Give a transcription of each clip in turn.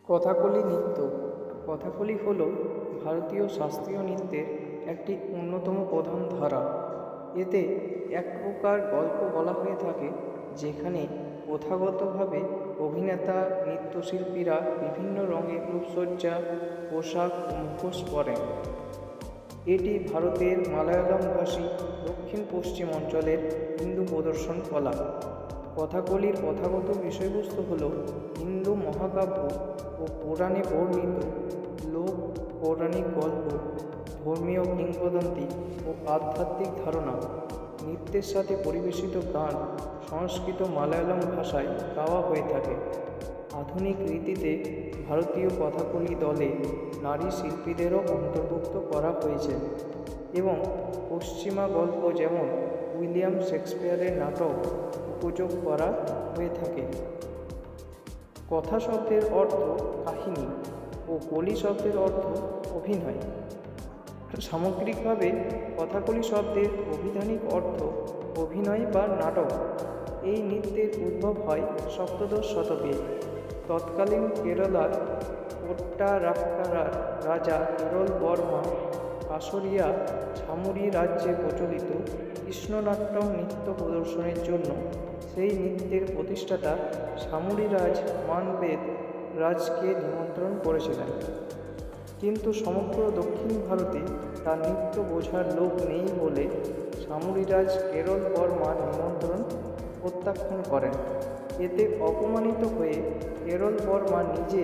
কথাকলি নৃত্য। কথাকলি হল ভারতীয় শাস্ত্রীয় নৃত্যের একটি অন্যতম প্রধান ধারা। এতে এক প্রকার গল্প বলা হয়ে থাকে, যেখানে প্রথাগতভাবে অভিনেতা নৃত্যশিল্পীরা বিভিন্ন রঙের রূপসজ্জা, পোশাক ও মুখোশ পরেন। এটি ভারতের মালয়ালমভাষী দক্ষিণ পশ্চিম অঞ্চলের হিন্দু প্রদর্শন কলা। কথাকলির প্রথাগত বিষয়বস্তু হল হিন্দু মহাকাব্য ও পুরাণে বর্ণিত লোক পৌরাণিক গল্প, ধর্মীয় কিংবদন্তি ও আধ্যাত্মিক ধারণা। নৃত্যের সাথে পরিবেশিত গান সংস্কৃত মালয়ালম ভাষায় গাওয়া হয়ে থাকে। আধুনিক রীতিতে ভারতীয় কথাকলি দলে নারী শিল্পীদেরও অন্তর্ভুক্ত করা হয়েছে এবং পশ্চিমা গল্প যেমন উইলিয়াম শেক্সপিয়ারের নাটক উপযোগ করা হয়ে থাকে। কথা শব্দের অর্থ কাহিনী ও কলি শব্দের অর্থ অভিনয়। সামগ্রিকভাবে কথাকলি শব্দের অভিধানিক অর্থ অভিনয় বা নাটক। এই নৃত্যের উদ্ভব হয় সপ্তদশ শতকে। তৎকালীন কেরালার কোট্টারাক্কারার রাজা কেরল বর্মা কাসরিয়া ছামুরি রাজ্যে প্রচলিত কৃষ্ণনাট্যম নৃত্য প্রদর্শনের জন্য সেই নৃত্যের প্রতিষ্ঠাতা ছামুরিরাজ মানবেদ রাজকে নিমন্ত্রণ করেছিলেন। কিন্তু সমগ্র দক্ষিণ ভারতে তার নৃত্য বোঝার লোক নেই বলে ছামুরিরাজ কেরল বর্মার নিমন্ত্রণ প্রত্যাখ্যান করেন। এতে অপমানিত হয়ে কেরল বর্মা নিজে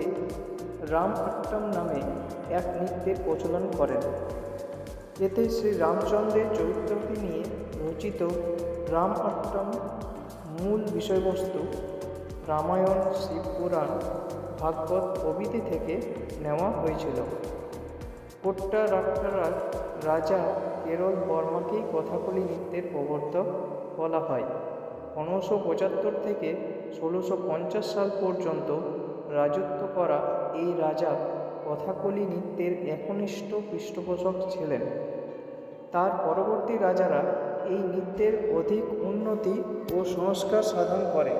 রাম আট্টাম নামে এক নৃত্যের প্রচলন করেন। এতে শ্রী রামচন্দ্রের চরিত্রটি নিয়ে রচিত রাম আট্টাম মূল বিষয়বস্তু রামায়ণ, শিবপুরাণ, ভাগবত প্রভৃতি থেকে নেওয়া হয়েছিল। কোট্টারাক্কারার রাজা কেরল বর্মাকেই কথাকলি নৃত্যের প্রবর্তক বলা হয়। 1575 থেকে 1650 সাল পর্যন্ত রাজত্ব করা এই রাজা কথাকলি নৃত্যের একনিষ্ঠ পৃষ্ঠপোষক ছিলেন। তার পরবর্তী রাজারা এই নৃত্যের অধিক উন্নতি ও সংস্কার সাধন করে।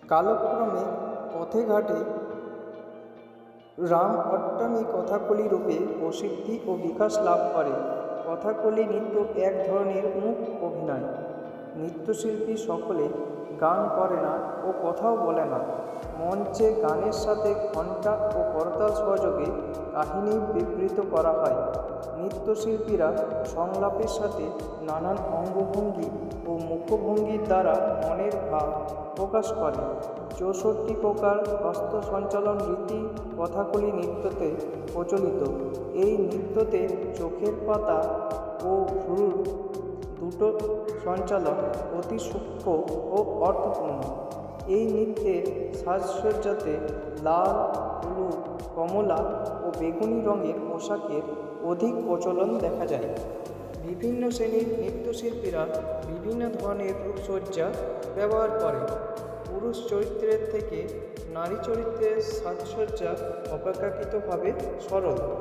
কালক্রমে পথে ঘাটে রাম আট্টামই কথাকলি রূপে প্রসিদ্ধি ও বিকাশ লাভ করে। কথাকলি নৃত্য এক ধরনের মুখ অভিনয়। নৃত্যশিল্পী সকলে গান করে না ও কথাও বলে না। মঞ্চে গানের সাথে ঘণ্টা ও করতাল সহযোগে কাহিনী বিবৃত করা হয়। নৃত্যশিল্পীরা সংলাপের সাথে নানান অঙ্গভঙ্গি ও মুখভঙ্গির দ্বারা মনের ভাব প্রকাশ করে। 64 প্রকার হস্ত সঞ্চালন রীতি কথাকলি নৃত্যতে প্রচলিত। এই নৃত্যতে চোখের পাতা ও ভ্রুর দুটো সঞ্চালন অতি সূক্ষ্ম ও অর্থপূর্ণ। এই নৃত্যের সাজসজ্জাতে লাল, হলুদ, কমলা ও বেগুনি রঙের পোশাকের অধিক প্রচলন দেখা যায়। বিভিন্ন শ্রেণীর নৃত্যশিল্পীরা বিভিন্ন ধরনের রূপসজ্জা ব্যবহার করে। পুরুষ চরিত্রের থেকে নারী চরিত্রের সাজসজ্জা অপেক্ষাকৃতভাবে সরল।